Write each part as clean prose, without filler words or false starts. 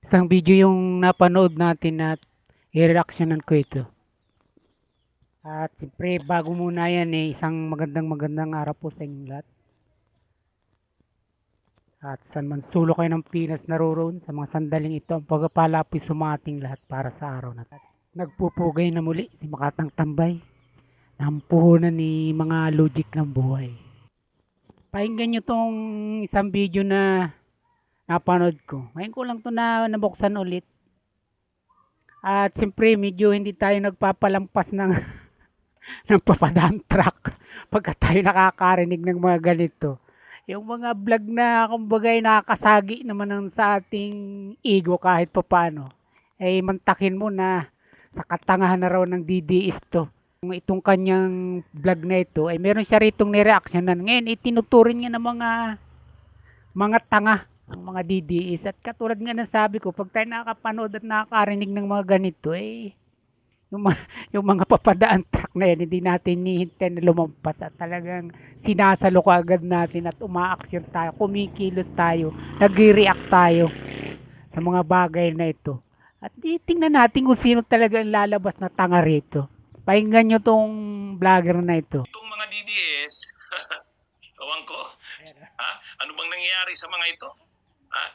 Isang video yung napanood natin at i-reactionan ko ito. At siyempre, bago muna yan isang magandang araw po sa inyong lahat. At saan man sulok kayo ng Pinas naroroon, sa mga sandaling ito, ang pagpapala po'y sumating lahat para sa araw na ito. Nagpupugay na muli si Makatang Tambay ng puhunan ni mga logic ng buhay. Pakinggan nyo tong isang video na napanood ko. Ngayon ko lang to na nabuksan ulit. At siyempre, medyo hindi tayo nagpapalampas ng ng papadaan truck pagka tayo nakakarinig ng mga ganito. Yung mga vlog na kumbaga ay nakakasagi naman ng sa ating ego kahit papaano. Ay mantakin mo na sa katangahan na raw ng DDS to. Itong kanyang vlog na ito ay meron siya ritong nireaksyonan. Ngayon itinuturing niya ng mga tanga ang mga DDS. At katulad nga ng sabi ko, pag tayo nakakapanood at nakakarinig ng mga ganito, yung, mga, yung mga papadaan truck na yan, hindi natin nihintay na lumampas at talagang sinasalo ko agad natin at umaaksyon tayo, kumikilos tayo, nag-react tayo sa mga bagay na ito. At tingnan natin kung sino talaga ang lalabas na tanga rito. Pakinggan nyo tong vlogger na ito. Itong mga DDS, ewan ko, ha? Ano bang nangyayari sa mga ito? Ha?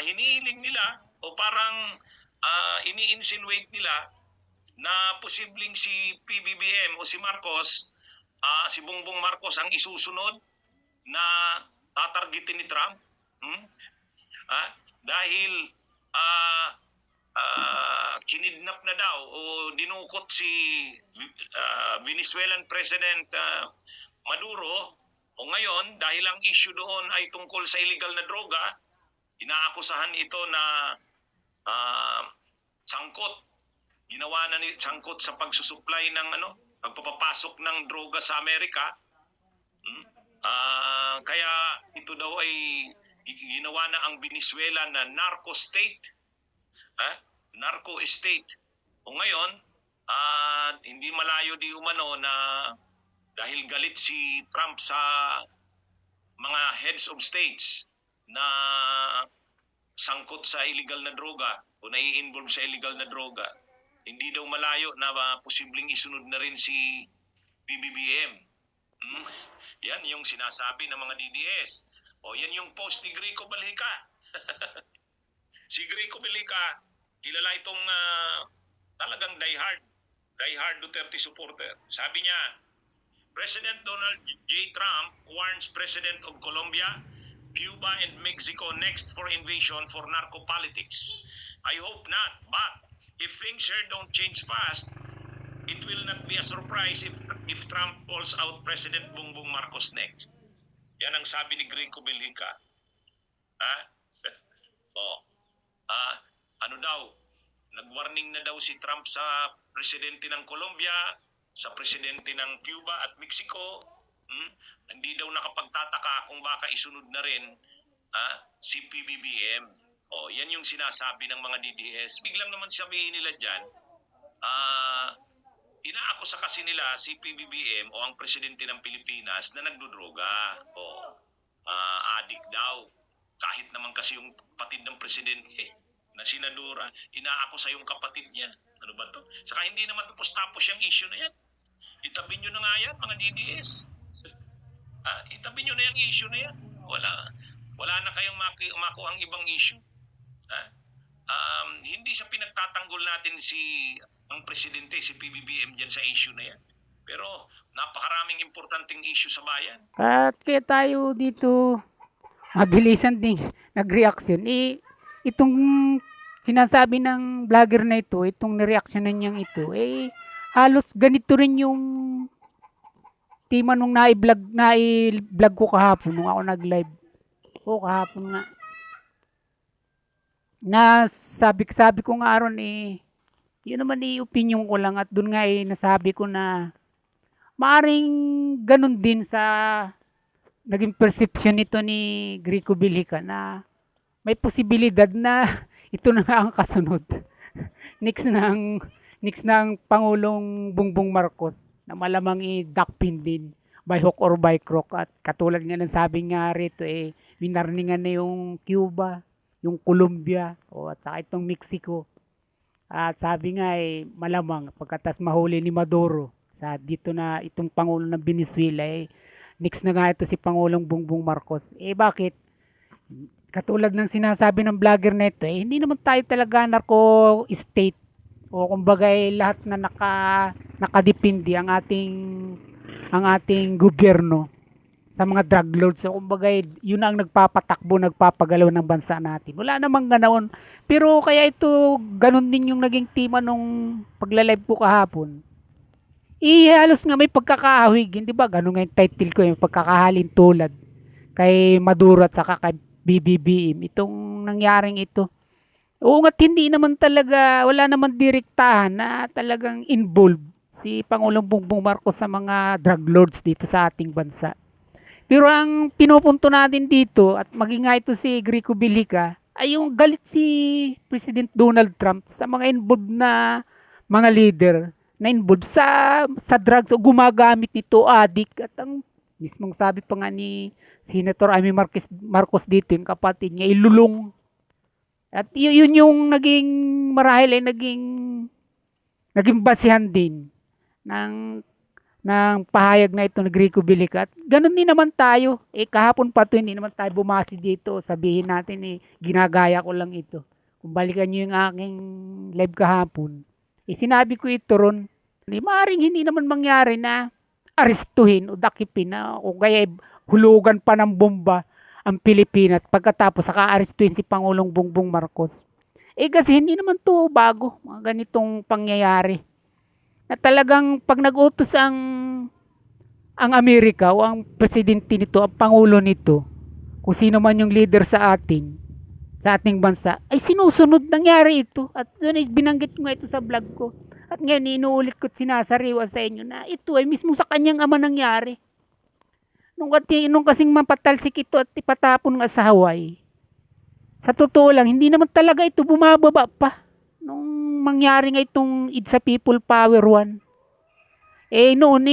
Hinihiling nila o parang ini-insinuate nila na posibleng si PBBM o si Marcos, si Bongbong Marcos ang isusunod na tatargetin ni Trump. Dahil kinidnap na daw o dinukot si Venezuelan President Maduro. O ngayon, dahil ang issue doon ay tungkol sa illegal na droga, inaakusahan ito na sangkot. Ginawa na ni sangkot sa pagsusupply ng pagpapasok ng droga sa Amerika. Kaya ito daw ay ginawa na ang Venezuela na narco state. Narco state. O ngayon, hindi malayo di umano na dahil galit si Trump sa mga heads of states na sangkot sa illegal na droga o nai-involve sa illegal na droga, hindi daw malayo na posibleng isunod na rin si BBBM. Yan yung sinasabi ng mga DDS. O yan yung post ni Greco Balhica. Si Greco Balhica, kilala itong talagang diehard Duterte supporter. Sabi niya, President Donald J. Trump warns President of Colombia, Cuba, and Mexico next for invasion for narco politics. I hope not, but if things here don't change fast, it will not be a surprise if Trump calls out President Bongbong Marcos next. Yan ang sabi ni Greco Belhica. Ano daw? Nag-warning na daw si Trump sa presidente ng Colombia, sa presidente ng Cuba at Mexico. Hindi daw nakapagtataka kung baka isunod na rin si PBBM. Yan yung sinasabi ng mga DDS. Biglang naman sabihin nila dyan, inaakusa kasi nila si PBBM o ang presidente ng Pilipinas na nagdodroga. Adik daw. Kahit naman kasi yung kapatid ng presidente na senadora, inaakusa yung kapatid niya. Ano ba to? Saka hindi naman tapos yung issue na yan. Itabi nyo na nga yan, mga DDS. Itabi nyo na yung issue na yan. Wala na kayong makuha ang ibang issue. Hindi sa pinagtatanggol natin ang presidente, si PBBM dyan sa issue na yan. Pero napakaraming importanteng issue sa bayan. At kaya tayo dito mabilisan din nag-reaction. Itong sinasabi ng vlogger na ito, itong nireaksyonan niyang ito, halos ganito rin yung tema nung nai-vlog ko kahapon nung ako nag-live. Kahapon nga. Sabi ko nga aron yun naman opinion ko lang at dun nga nasabi ko na maaring ganun din sa naging perception nito ni Greco Belhica na may posibilidad na ito na nga ang kasunod. next ng Pangulong Bongbong Marcos na malamang i-dakpin din by hook or by crook. At katulad nga ng sabi nga rito, winarningan na yung Cuba, yung Colombia at saka itong Mexico. At sabi nga malamang pagkatas mahuli ni Maduro sa dito na itong Pangulo ng Venezuela next na nga ito si Pangulong Bongbong Marcos. Bakit? Katulad ng sinasabi ng vlogger na ito, hindi naman tayo talaga narco state o kumbaga lahat na nakadepende ang ating gobyerno sa mga drug lords. So kumbaga yun ang nagpapatakbo, nagpapagalaw ng bansa natin. Wala namang ganoon. Pero kaya ito, ganun din yung naging tema nung pagla-live ko kahapon. Halos nga may pagkakahawig, di ba? Ganun nga yung title ko, yung pagkakahalin tulad kay Maduro at saka kay BBBM. Itong nangyaring ito. Oo nga't hindi naman talaga, wala naman direktahan na talagang involved si Pangulong Bongbong Marcos sa mga drug lords dito sa ating bansa. Pero ang pinupunto natin dito at maging nga ito si Greco Bilica ay yung galit si President Donald Trump sa mga involved na mga leader na involved sa drugs o gumagamit nito, addict. At ang mismong sabi pa nga ni Senator Amy Marcos dito, yung kapatid niya, ilulong. At yun yung naging marahil ay naging basihan din ng pahayag na ito ni Greco Bilica. At ganun din naman tayo. Kahapon pa ito, hindi naman tayo bumasi dito. Sabihin natin, ginagaya ko lang ito. Kung balikan nyo yung aking live kahapon, sinabi ko ito ron, maaaring hindi naman mangyari na arestuhin o dakipin na o kaya hulugan pa ng bomba ang Pilipinas pagkatapos saka arestuhin si Pangulong Bongbong Marcos. Kasi hindi naman to bago, mga ganitong pangyayari. Na talagang pag nag-utos ang Amerika o ang presidente nito, ang pangulo nito, kung sino man yung leader sa ating bansa, ay sinusunod, nangyari ito. At doon binanggit ko nga ito sa vlog ko. At ngayon inuulit ko at sinasariwa sa inyo na ito ay mismo sa kanyang ama nangyari. Nung kasing mapatalsik ito at ipatapon nga sa Hawaii, sa totoo lang, hindi naman talaga ito bumababa pa. Nung mangyari nga itong It's a People Power 1. Noon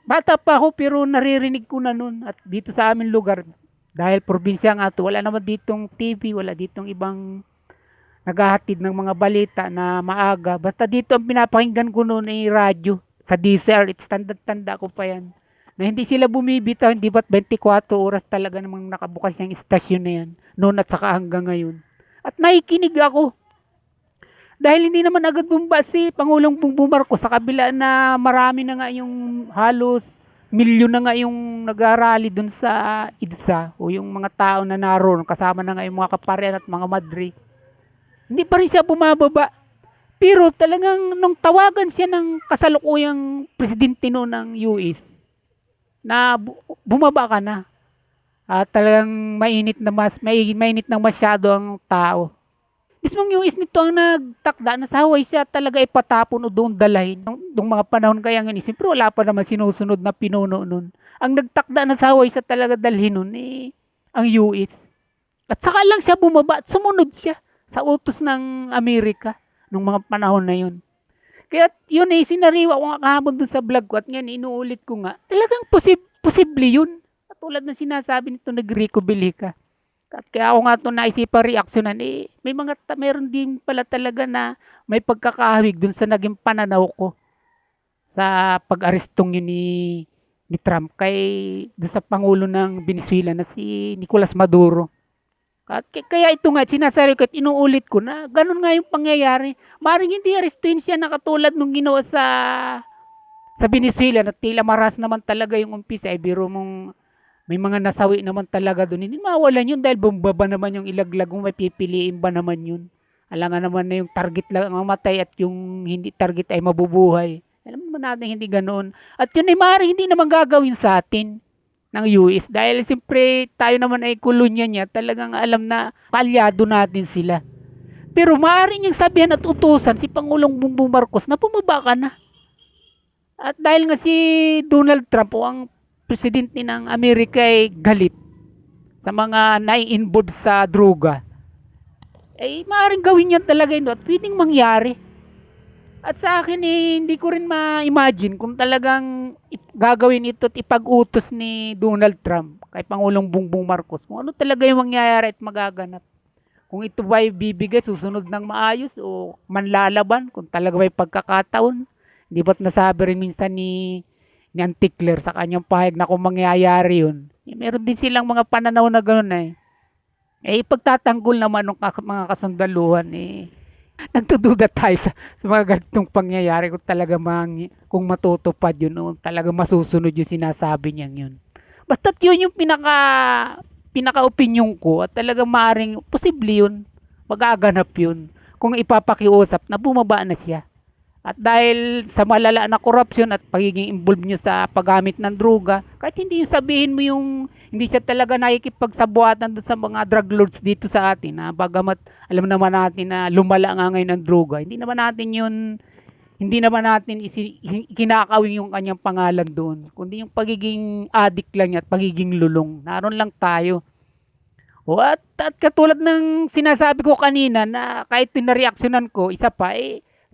bata pa ako pero naririnig ko na noon. At dito sa aming lugar, dahil probinsya nga ito, wala naman ditong TV, wala ditong ibang naghahatid ng mga balita na maaga. Basta dito ang pinapakinggan ko noon radyo. Sa DCR, tanda ko pa yan. Na hindi sila bumibitaw, hindi ba't 24 oras talaga namang nakabukas yung istasyon na yan. Noon at saka hanggang ngayon. At nakikinig ako. Dahil hindi naman agad bumaba si Pangulong Bongbong Marcos sa kabila na marami na nga yung halos milyon na nga yung nag-arali dun sa EDSA o yung mga tao na naroon kasama na nga yung mga kaparian at mga madre. Hindi pa rin siya bumababa. Pero talagang nung tawagan siya ng kasalukuyang presidente noon ng US na bumaba ka na. Talagang mainit na masyado ang tao. Mismong US nito ang nagtakda na sa Hawaii siya talaga ipatapon o doon dalahin. Nung mga panahon kaya nga siyempre wala pa naman sinusunod na pinuno nun. Ang nagtakda na sa Hawaii siya talaga dalhin nun ang US. At saka lang siya bumaba at sumunod siya sa utos ng Amerika nung mga panahon na yun. Kaya yun sinariwa ko nga kahapon dun sa vlog ko at ngayon inuulit ko nga. Talagang posible yun. Tulad ng sinasabi nito na Greco Bilica. At kaya ako nga ito naisipan reaksyonan, meron din pala talaga na may pagkakahawig dun sa naging pananaw ko sa pag-arestong yun ni Trump dun sa Pangulo ng Venezuela na si Nicolas Maduro. At kaya ito nga, sinasari ko at inuulit ko na ganun nga yung pangyayari. Maring hindi arestuhin siya na katulad nung ginawa sa Venezuela na tila maras naman talaga yung umpisa. Biro mong may mga nasawi naman talaga doon. Hindi mawalan yun dahil bumbaba naman yung ilaglag mo. May pipiliin ba naman yun? Alangan naman na yung target lang ang matay at yung hindi target ay mabubuhay. Alam naman natin hindi ganoon. At yun ay maaaring hindi naman gagawin sa atin ng US. Dahil siyempre tayo naman ay kolonya niya. Talagang alam na kalyado natin sila. Pero maaaring yung sabihan at utusan si Pangulong Bongbong Marcos na bumaba ka na. At dahil nga si Donald Trump o ang presidente ng Amerika ay galit sa mga nai-involved sa droga, maaaring gawin yan talaga yun at pwedeng mangyari. At sa akin hindi ko rin ma-imagine kung talagang gagawin ito at ipag-utos ni Donald Trump kay Pangulong Bongbong Marcos kung ano talaga yung mangyayari at magaganap. Kung ito ba ay bibigay, susunod ng maayos o manlalaban kung talaga may pagkakataon. Di ba't nasabi rin minsan ni Antikler sa kanyang pahayag na kung mangyayari yun. Meron din silang mga pananaw na gano'n eh. Pagtatanggol naman ng mga kasundaluhan nagdududa tayo sa mga ganitong pangyayari kung talaga kung matutupad yun o talaga masusunod yung sinasabi niyang yun. Basta't yun yung pinaka-opinion ko at talagang maaring posible yun, magaganap yun kung ipapakiusap na bumaba na siya. At dahil sa malala na korupsyon at pagiging involved niya sa paggamit ng droga, kahit hindi yung sabihin mo yung hindi siya talaga nakikipagsabuatan doon sa mga drug lords dito sa atin, na bagamat alam naman natin na lumala nga ngayon ng droga, hindi naman natin kinakawin yung kanyang pangalan doon, kundi yung pagiging addict lang niya at pagiging lulong. Naroon lang tayo. At katulad ng sinasabi ko kanina na kahit pinareaksyonan ko, isa pa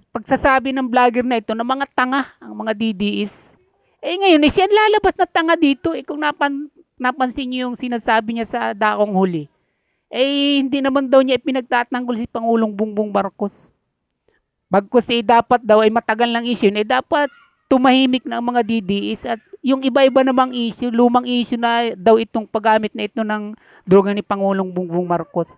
pagsasabi ng vlogger na ito na mga tanga ang mga DDS. Ngayon, siya lalabas na tanga dito. Kung napansin niyo yung sinasabi niya sa dakong huli. Hindi naman daw niya ipinagtatanggol si Pangulong Bongbong Marcos. Bagkus dapat daw ay matagal lang issue. Dapat tumahimik na ang mga DDS at yung iba-iba namang issue, lumang issue na daw itong paggamit na ito ng droga ni Pangulong Bongbong Marcos.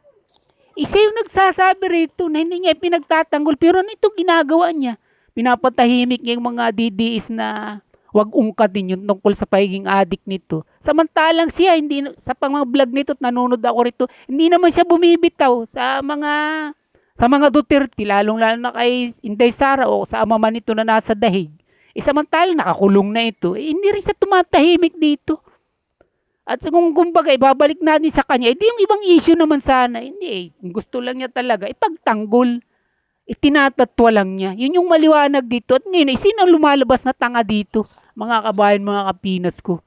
Siya yung nagsasabi rito na hindi niya pinagtatanggol pero nito ginagawa niya. Pinapatahimik niya yung mga DDS na wag ungkatin yung tungkol sa pagiging addict nito. Samantalang siya, sa mga vlog nito at nanonood ako rito, hindi naman siya bumibitaw sa mga Duterte, lalong-lalo na kay Inday Sara o sa ama man nito na nasa dahig. Samantalang nakakulong na ito, hindi rin siya tumatahimik dito. At kung kumbaga, ibabalik natin sa kanya, hindi yung ibang issue naman sana. Hindi gusto lang niya talaga, ipagtanggol. Tinatatwa lang niya. Yun yung maliwanag dito. At ngayon, sino lumalabas na tanga dito? Mga kabayan, mga kapinas ko.